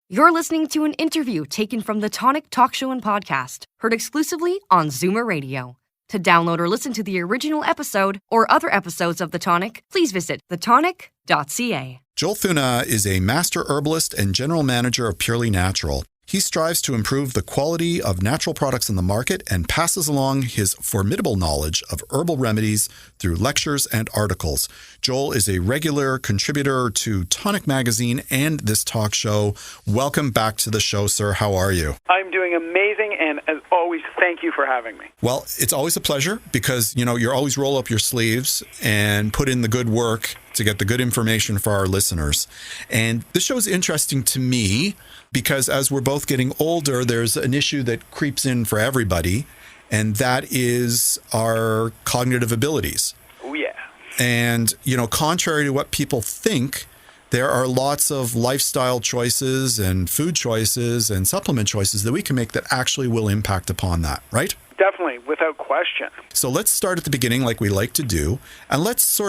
You're listening to an interview taken from the Tonic Talk Show and Podcast, heard exclusively on Zoomer Radio. To download or listen to the original episode or other episodes of The Tonic, please visit thetonic.ca. Joel Thuna is a master herbalist and general manager of Purely Natural. He strives to improve the quality of natural products in the market and passes along his formidable knowledge of herbal remedies through lectures and articles. Joel is a regular contributor to Tonic Magazine and this talk show. Welcome back to the show, sir. How are you? I'm doing amazing, and as always, thank you for having me. Well, it's always a pleasure because, you always roll up your sleeves and put in the good work to get the good information for our listeners. And this show is interesting to me because as we're both getting older, there's an issue that creeps in for everybody, and that is our cognitive abilities. Oh, yeah. And, contrary to what people think, there are lots of lifestyle choices and food choices and supplement choices that we can make that actually will impact upon that, right? Definitely, without question. So let's start at the beginning like we like to do, and let's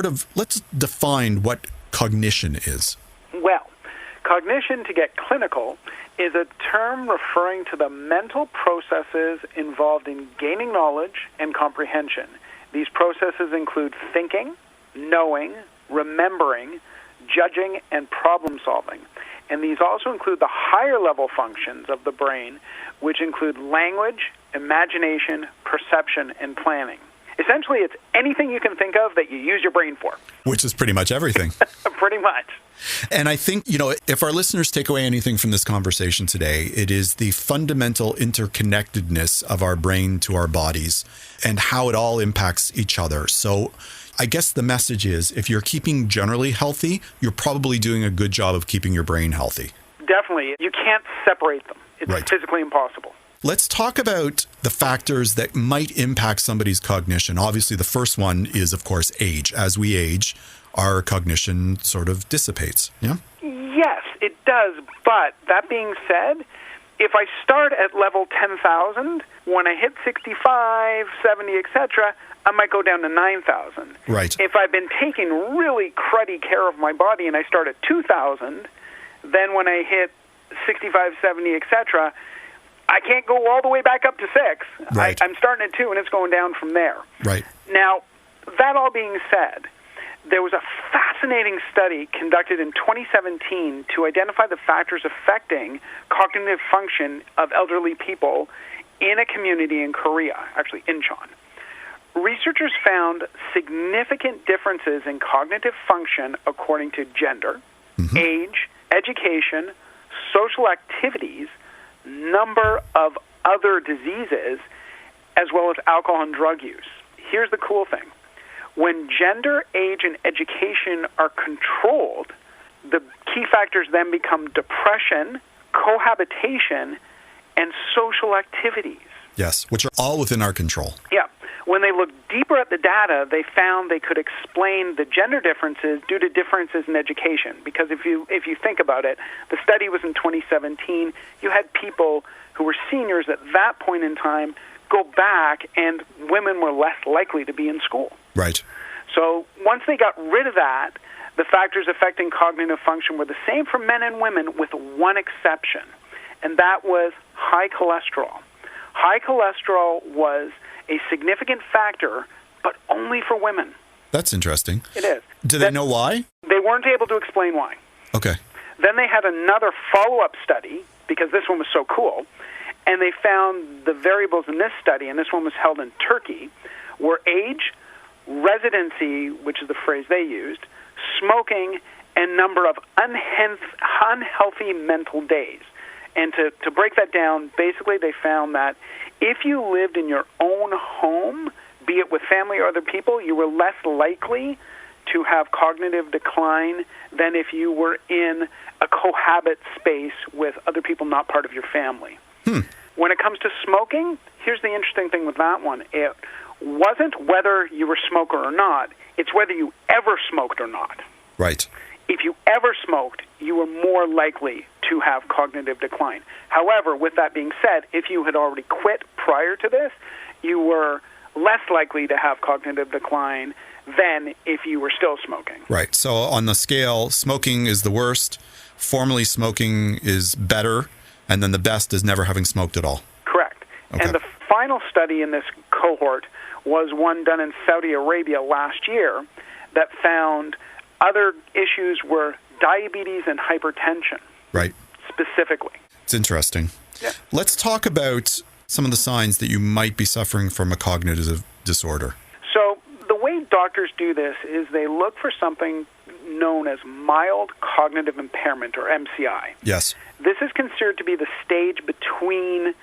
define what cognition is. Well, cognition, to get clinical, is a term referring to the mental processes involved in gaining knowledge and comprehension. These processes include thinking, knowing, remembering, judging, and problem solving. And these also include the higher level functions of the brain, which include language, imagination, perception, and planning. Essentially, it's anything you can think of that you use your brain for. Which is pretty much everything. Pretty much. And I think, if our listeners take away anything from this conversation today, it is the fundamental interconnectedness of our brain to our bodies and how it all impacts each other. So I guess the message is, if you're keeping generally healthy, you're probably doing a good job of keeping your brain healthy. Definitely. You can't separate them. It's right. Physically impossible. Let's talk about the factors that might impact somebody's cognition. Obviously, the first one is, of course, age. As we age, our cognition sort of dissipates. Yeah? Yes, it does. But that being said, if I start at level 10,000, when I hit 65, 70, etc., I might go down to 9,000. Right. If I've been taking really cruddy care of my body and I start at 2,000, then when I hit 65, 70, etc., I can't go all the way back up to 6. Right. I'm starting at 2, and it's going down from there. Right. Now, that all being said, there was a fascinating study conducted in 2017 to identify the factors affecting cognitive function of elderly people in a community in Korea, actually Incheon. Researchers found significant differences in cognitive function according to gender, age, education, social activities, number of other diseases, as well as alcohol and drug use. Here's the cool thing. When gender, age, and education are controlled, the key factors then become depression, cohabitation, and social activities. Yes, which are all within our control. Yeah. When they looked deeper at the data, they found they could explain the gender differences due to differences in education. Because if you think about it, the study was in 2017. You had people who were seniors at that point in time go back, and women were less likely to be in school. Right. So once they got rid of that, the factors affecting cognitive function were the same for men and women with one exception, and that was high cholesterol. High cholesterol was a significant factor, but only for women. That's interesting. It is. Do they know why? They weren't able to explain why. Okay. Then they had another follow-up study, because this one was so cool, and they found the variables in this study, and this one was held in Turkey, were age, residency, which is the phrase they used, smoking, and number of unhealthy mental days. And to break that down, basically they found that if you lived in your own home, be it with family or other people, you were less likely to have cognitive decline than if you were in a cohabit space with other people not part of your family. When it comes to smoking, here's the interesting thing with that one. It wasn't whether you were a smoker or not, it's whether you ever smoked or not. Right. If you ever smoked, you were more likely to have cognitive decline. However, with that being said, if you had already quit prior to this, you were less likely to have cognitive decline than if you were still smoking. Right. So on the scale, smoking is the worst, formerly smoking is better, and then the best is never having smoked at all. Correct. Okay. And the final study in this cohort was one done in Saudi Arabia last year that found other issues were diabetes and hypertension. Right. Specifically. It's interesting. Yeah. Let's talk about some of the signs that you might be suffering from a cognitive disorder. So the way doctors do this is they look for something known as mild cognitive impairment, or MCI. Yes. This is considered to be the stage between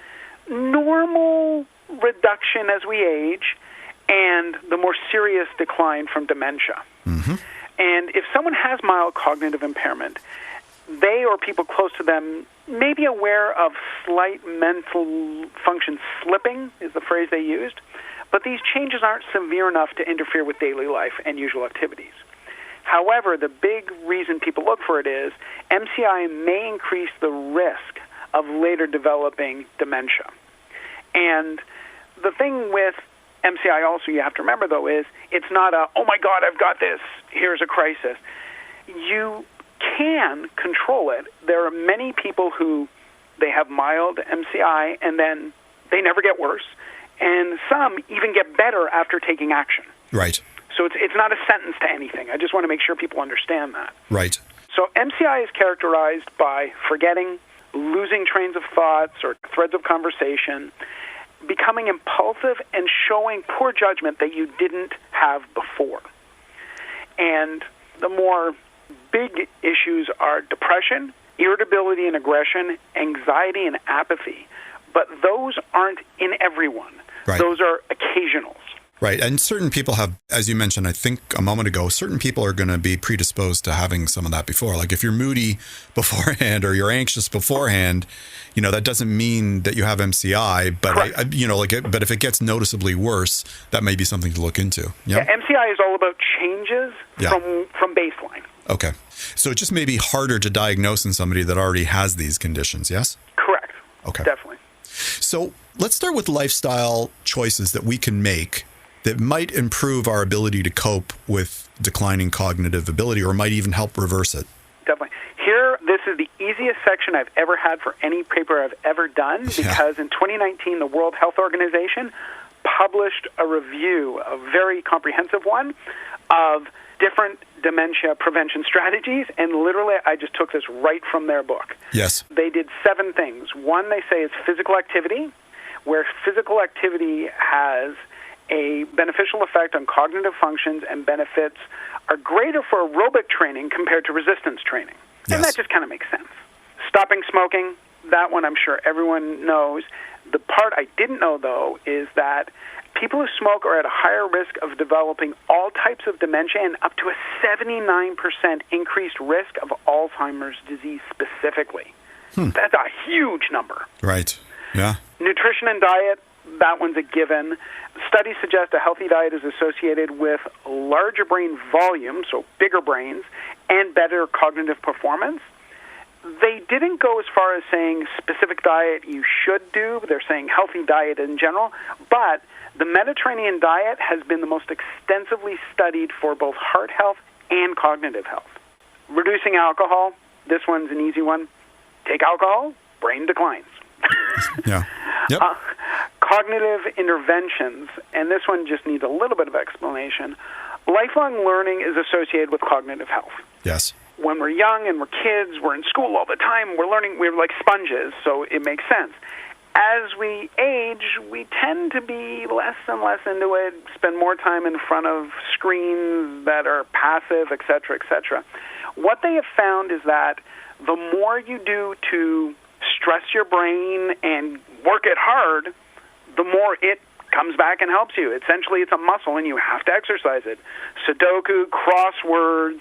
normal reduction as we age and the more serious decline from dementia. Mm-hmm. And if someone has mild cognitive impairment, they or people close to them may be aware of slight mental function slipping, is the phrase they used, but these changes aren't severe enough to interfere with daily life and usual activities. However, the big reason people look for it is MCI may increase the risk of later developing dementia. And the thing with MCI also you have to remember, though, is it's not a, oh my God, I've got this, here's a crisis. You can control it. There are many people who they have mild MCI and then they never get worse, and some even get better after taking action. Right. So it's not a sentence to anything. I just want to make sure people understand that. Right. So MCI is characterized by forgetting, losing trains of thoughts or threads of conversation, becoming impulsive, and showing poor judgment that you didn't have before. And the more big issues are depression, irritability and aggression, anxiety and apathy. But those aren't in everyone. Right. Those are occasionals. Right. And certain people have, as you mentioned, I think a moment ago, certain people are going to be predisposed to having some of that before. Like if you're moody beforehand or you're anxious beforehand, that doesn't mean that you have MCI, but but if it gets noticeably worse, that may be something to look into. Yep. Yeah, MCI is all about changes from baseline. Okay. So it just may be harder to diagnose in somebody that already has these conditions, yes? Correct. Okay. Definitely. So let's start with lifestyle choices that we can make that might improve our ability to cope with declining cognitive ability or might even help reverse it. Definitely. Here, this is the easiest section I've ever had for any paper I've ever done because in 2019, the World Health Organization published a review, a very comprehensive one, of different dementia prevention strategies, and literally I just took this right from their book. Yes. They did 7 things. One, they say, is physical activity, where physical activity has a beneficial effect on cognitive functions, and benefits are greater for aerobic training compared to resistance training. And that just kind of makes sense. Stopping smoking, that one I'm sure everyone knows. The part I didn't know, though, is that people who smoke are at a higher risk of developing all types of dementia and up to a 79% increased risk of Alzheimer's disease specifically. That's a huge number. Right. Yeah. Nutrition and diet, that one's a given. Studies suggest a healthy diet is associated with larger brain volume, so bigger brains, and better cognitive performance. They didn't go as far as saying specific diet you should do. They're saying healthy diet in general. But the Mediterranean diet has been the most extensively studied for both heart health and cognitive health. Reducing alcohol, this one's an easy one. Take alcohol, brain declines. Yeah. Yep. Cognitive interventions, and this one just needs a little bit of explanation. Lifelong learning is associated with cognitive health. Yes. When we're young and we're kids, we're in school all the time, we're learning, we're like sponges, so it makes sense. As we age, we tend to be less and less into it, spend more time in front of screens that are passive, et cetera, et cetera. What they have found is that the more you do to stress your brain and work it hard, the more it comes back and helps you. Essentially, it's a muscle, and you have to exercise it. Sudoku, crosswords,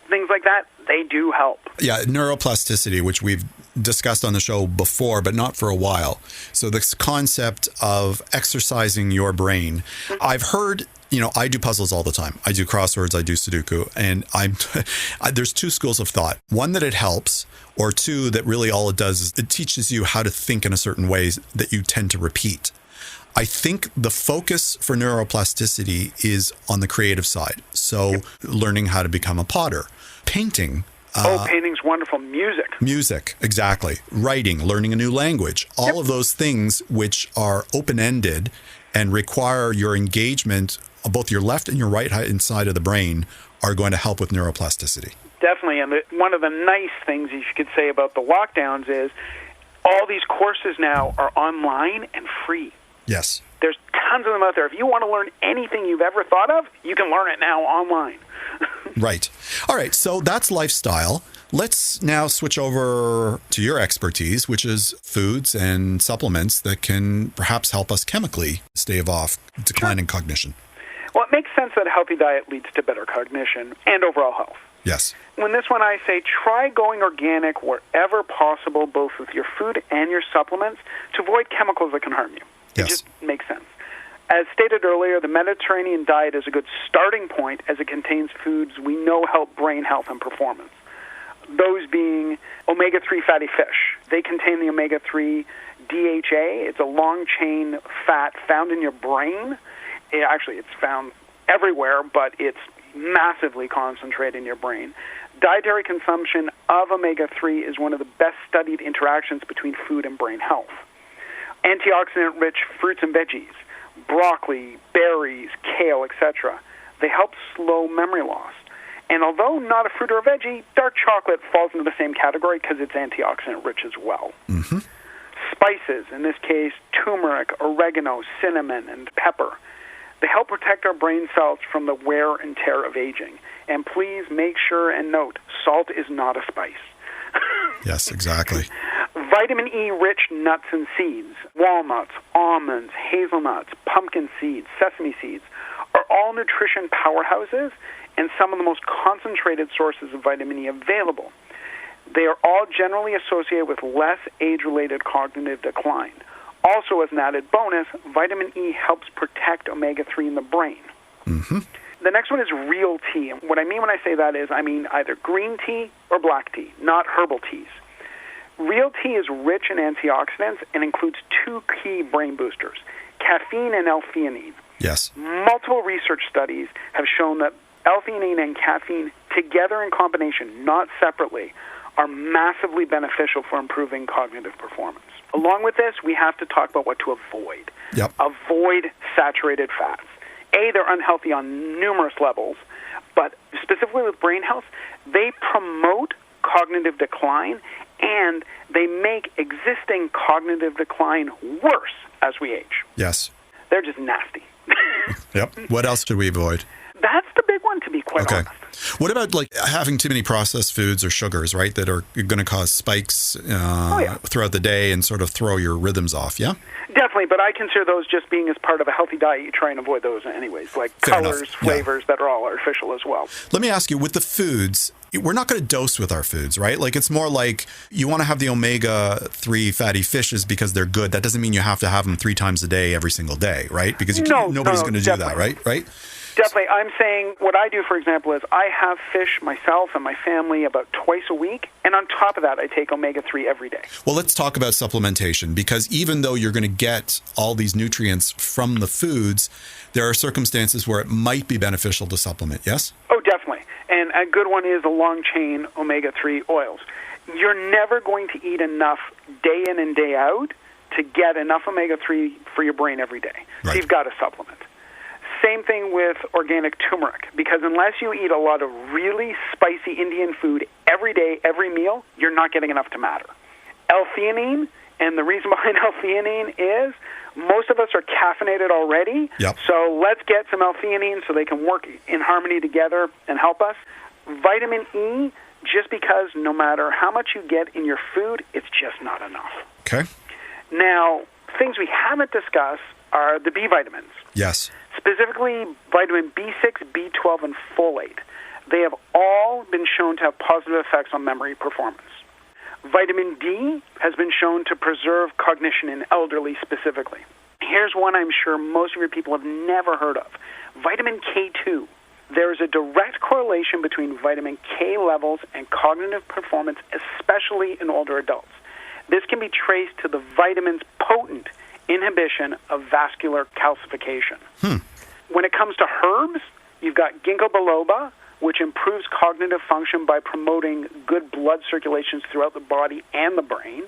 things like that, they do help. Yeah, neuroplasticity, which we've discussed on the show before, but not for a while. So this concept of exercising your brain. I've heard, I do puzzles all the time. I do crosswords, I do Sudoku, and there's 2 schools of thought. One, that it helps, or 2, that really all it does is it teaches you how to think in a certain way that you tend to repeat. I think the focus for neuroplasticity is on the creative side. So learning how to become a potter, painting, Painting's wonderful. Music. Music, exactly. Writing, learning a new language. All of those things which are open-ended and require your engagement, both your left and your right side of the brain, are going to help with neuroplasticity. Definitely. And one of the nice things you could say about the lockdowns is all these courses now are online and free. Yes. There's tons of them out there. If you want to learn anything you've ever thought of, you can learn it now online. Right. All right. So that's lifestyle. Let's now switch over to your expertise, which is foods and supplements that can perhaps help us chemically stave off decline in cognition. Well, it makes sense that a healthy diet leads to better cognition and overall health. Yes. When this one I say, try going organic wherever possible, both with your food and your supplements, to avoid chemicals that can harm you. Yes. It just makes sense. As stated earlier, the Mediterranean diet is a good starting point as it contains foods we know help brain health and performance. Those being omega-3 fatty fish. They contain the omega-3 DHA. It's a long-chain fat found in your brain. It's found everywhere, but it's massively concentrated in your brain. Dietary consumption of omega-3 is one of the best studied interactions between food and brain health. Antioxidant-rich fruits and veggies, broccoli, berries, kale, etc. They help slow memory loss. And although not a fruit or a veggie, dark chocolate falls into the same category because it's antioxidant-rich as well. Mm-hmm. Spices, in this case, turmeric, oregano, cinnamon, and pepper. They help protect our brain cells from the wear and tear of aging. And please make sure and note, salt is not a spice. Yes, exactly. Vitamin E-rich nuts and seeds, walnuts, almonds, hazelnuts, pumpkin seeds, sesame seeds, are all nutrition powerhouses and some of the most concentrated sources of vitamin E available. They are all generally associated with less age-related cognitive decline. Also, as an added bonus, vitamin E helps protect omega-3 in the brain. Mm-hmm. The next one is real tea. And what I mean when I say that is I mean either green tea or black tea, not herbal teas. Real tea is rich in antioxidants and includes two key brain boosters, caffeine and L-theanine. Yes. Multiple research studies have shown that L-theanine and caffeine together in combination, not separately, are massively beneficial for improving cognitive performance. Along with this, we have to talk about what to avoid. Yep. Avoid saturated fats. They're unhealthy on numerous levels, but specifically with brain health, they promote cognitive decline and they make existing cognitive decline worse as we age. Yes. They're just nasty. Yep. What else should we avoid? That's the big one, to be quite honest. What about having too many processed foods or sugars, right, that are going to cause spikes throughout the day and sort of throw your rhythms off, yeah? Definitely, but I consider those just being as part of a healthy diet. You try and avoid those anyways, like Fair colors, enough. flavors that are all artificial as well. Let me ask you, with the foods, we're not going to dose with our foods, right? Like, it's more like you want to have the omega-3 fatty fishes because they're good. That doesn't mean you have to have them 3 times a day every single day, right? Because nobody's going to do that, right? Definitely. I'm saying what I do, for example, is I have fish myself and my family about twice a week, and on top of that, I take omega-3 every day. Well, let's talk about supplementation, because even though you're going to get all these nutrients from the foods, there are circumstances where it might be beneficial to supplement, yes? Oh, definitely. And a good one is the long-chain omega-3 oils. You're never going to eat enough day in and day out to get enough omega-3 for your brain every day. Right. So you've got to supplement. Same thing with organic turmeric, because unless you eat a lot of really spicy Indian food every day, every meal, you're not getting enough to matter. L-theanine, and the reason behind L-theanine is most of us are caffeinated already, so let's get some L-theanine so they can work in harmony together and help us. Vitamin E, just because no matter how much you get in your food, it's just not enough. Okay. Now, things we haven't discussed are the B vitamins. Yes. Specifically, vitamin B6, B12, and folate. They have all been shown to have positive effects on memory performance. Vitamin D has been shown to preserve cognition in elderly specifically. Here's one I'm sure most of your people have never heard of. Vitamin K2. There is a direct correlation between vitamin K levels and cognitive performance, especially in older adults. This can be traced to the vitamin's potent inhibition of vascular calcification. When it comes to herbs, you've got ginkgo biloba, which improves cognitive function by promoting good blood circulations throughout the body and the brain.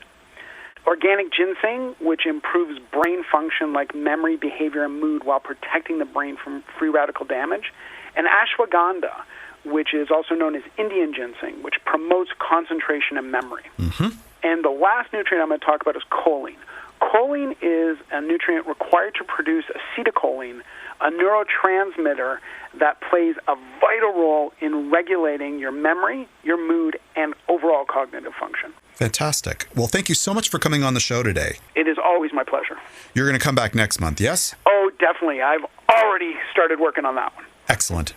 Organic ginseng, which improves brain function like memory, behavior, and mood while protecting the brain from free radical damage. And ashwagandha, which is also known as Indian ginseng, which promotes concentration and memory. Mm-hmm. And the last nutrient I'm going to talk about is choline. Choline is a nutrient required to produce acetylcholine, a neurotransmitter that plays a vital role in regulating your memory, your mood, and overall cognitive function. Fantastic. Well, thank you so much for coming on the show today. It is always my pleasure. You're going to come back next month, yes? Oh, definitely. I've already started working on that one. Excellent.